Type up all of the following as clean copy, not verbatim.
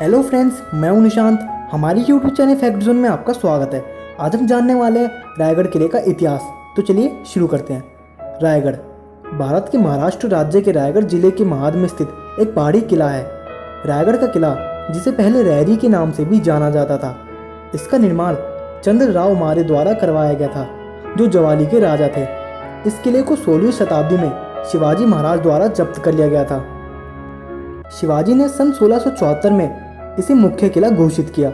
Hello friends, मैं हूं निशांत। हमारी यूट्यूब चैनल फैक्ट जोन में आपका स्वागत है। आज हम जानने वाले हैं रायगढ़ किले का इतिहास। तो चलिए शुरू करते हैं। रायगढ़ भारत के महाराष्ट्र राज्य के रायगढ़ जिले के महाद में स्थित एक पहाड़ी किला है। रायगढ़ का किला, जिसे पहले रैरी के नाम से भी जाना जाता था, इसका निर्माण चंद्रराव मौर्य द्वारा करवाया गया था, जो जवाली के राजा थे। इस किले को 16वीं शताब्दी में शिवाजी महाराज द्वारा जब्त कर लिया गया था। शिवाजी ने सन 1674 में इसे मुख्य किला घोषित किया।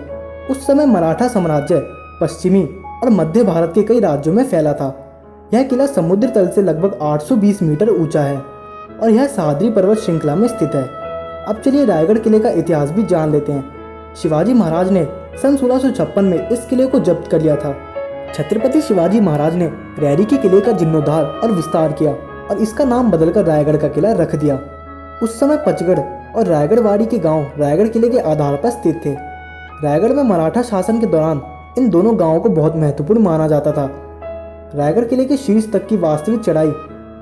उस समय मराठा साम्राज्य पश्चिमी और मध्य भारत के कई राज्यों में फैला था। यह किला समुद्र तल से लगभग 820 मीटर ऊंचा है और यह सह्याद्री पर्वत श्रृंखला में स्थित है। अब चलिए रायगढ़ किले का इतिहास भी जान लेते हैं। शिवाजी महाराज ने सन 1656 में इस किले को जब्त कर लिया था। छत्रपति शिवाजी महाराज ने रैरी के किले का जीर्णोद्धार और विस्तार किया और इसका नाम बदलकर रायगढ़ का किला रख दिया। उस समय पचगढ़ और रायगढ़वाड़ी के गांव रायगढ़ किले के आधार पर स्थित थे। रायगढ़ में मराठा शासन के दौरान इन दोनों गांवों को बहुत महत्वपूर्ण माना जाता था। रायगढ़ किले के शीर्ष तक की वास्तविक चढ़ाई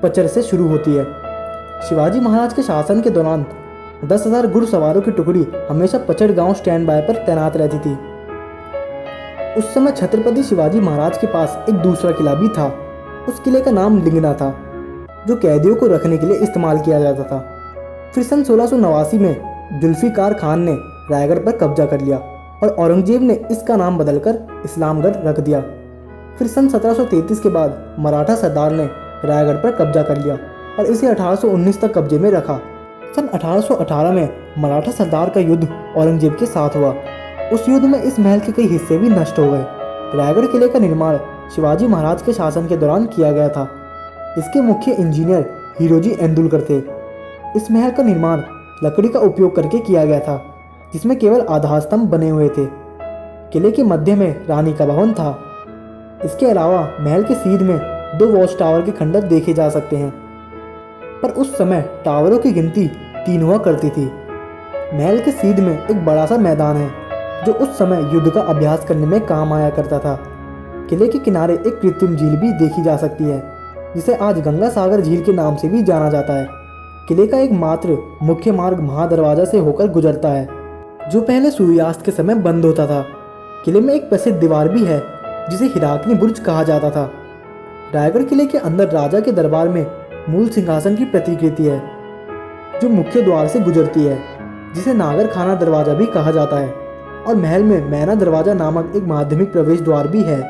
पचर से शुरू होती है। शिवाजी महाराज के शासन के दौरान 10,000 घुड़सवारों की टुकड़ी हमेशा पचड़ गांव स्टैंड बाय पर तैनात रहती थी। उस समय छत्रपति शिवाजी महाराज के पास एक दूसरा किला भी था। उस किले का नाम लिंगना था, जो कैदियों को रखने के लिए इस्तेमाल किया जाता था। फिर सन 1689 में जुल्फिकार खान ने रायगढ़ पर कब्जा कर लिया और औरंगजेब ने इसका नाम बदलकर इस्लामगढ़ रख दिया। फिर सन 1733 के बाद मराठा सरदार ने रायगढ़ पर कब्जा कर लिया और इसे 1819 तक कब्जे में रखा। सन 1818 में मराठा सरदार का युद्ध औरंगजेब के साथ हुआ। उस युद्ध में इस महल के कई हिस्से भी नष्ट हो गए। रायगढ़ किले का निर्माण शिवाजी महाराज के शासन के दौरान किया गया था। इसके मुख्य इंजीनियर हीरोजी एंदुलकर थे। इस महल का निर्माण लकड़ी का उपयोग करके किया गया था, जिसमें केवल आधार स्तंभ बने हुए थे। किले के मध्य में रानी का भवन था। इसके अलावा महल के सीध में 2 वॉच टावर के खंडर देखे जा सकते हैं, पर उस समय टावरों की गिनती 3 हुआ करती थी। महल के सीध में एक बड़ा सा मैदान है, जो उस समय युद्ध का अभ्यास करने में काम आया करता था। किले के किनारे एक कृत्रिम झील भी देखी जा सकती है, जिसे आज गंगा सागर झील के नाम से भी जाना जाता है। किले का एकमात्र मुख्य मार्ग महादरवाजा से होकर गुजरता है, जो पहले सूर्यास्त के समय बंद होता था। किले में एक प्रसिद्ध दीवार भी है, जिसे हिराकनी बुर्ज कहा जाता था। रायगढ़ किले के अंदर राजा के दरबार में मूल सिंहासन की प्रतिकृति है, जो मुख्य द्वार से गुजरती है, जिसे नागर खाना दरवाजा भी कहा जाता है। और महल में मैना दरवाजा नामक एक माध्यमिक प्रवेश द्वार भी है,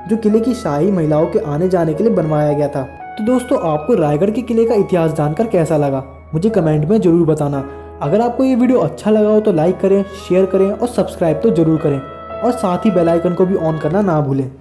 जो किले की शाही महिलाओं के आने जाने के लिए बनवाया गया था। तो दोस्तों, आपको रायगढ़ के किले का इतिहास जानकर कैसा लगा, मुझे कमेंट में ज़रूर बताना। अगर आपको ये वीडियो अच्छा लगा हो तो लाइक करें, शेयर करें और सब्सक्राइब तो ज़रूर करें, और साथ ही बेल आइकन को भी ऑन करना ना भूलें।